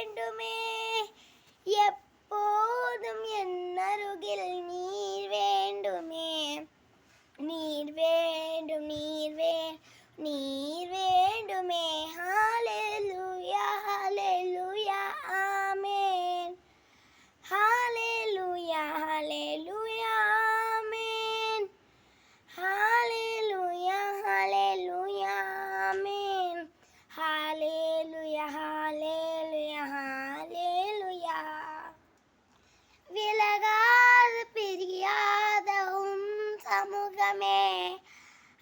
வேண்டுமே, எப்போதும் என் அருகில் நீர் வேண்டுமே. நீர் வேண்டும், நீர் வேண்டுமே. ஹalleluya, ஹalleluya, ஆமென். ஹalleluya, ஹalleluya, ஆமென். ஹalleluya, ஹalleluya, ஆமென். ஹalleluya, ஹalleluya, ஹalleluya. விலகாது பிரியாத சமூகமே,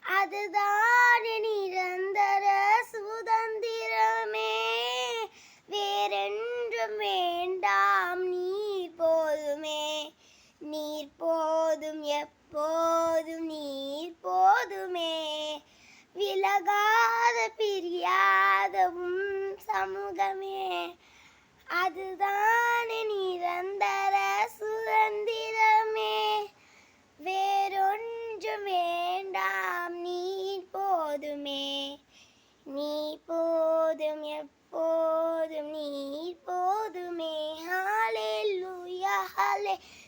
அதுதான் நிரந்தர சுதந்திரமே. வேறென்றும் வேண்டாம், நீர் போதுமே. நீர் போதும், எப்போதும் நீர் போதுமே. விலகாத பிரியாத சமூகமே, அதுதான் நிரந்தர சுதந்திரமே. வேறொன்றும் வேண்டாம், நீர் போதுமே. நீர் போதும், எப்போதும் நீர் போதுமே. ஹalleluya, ஹalleluya.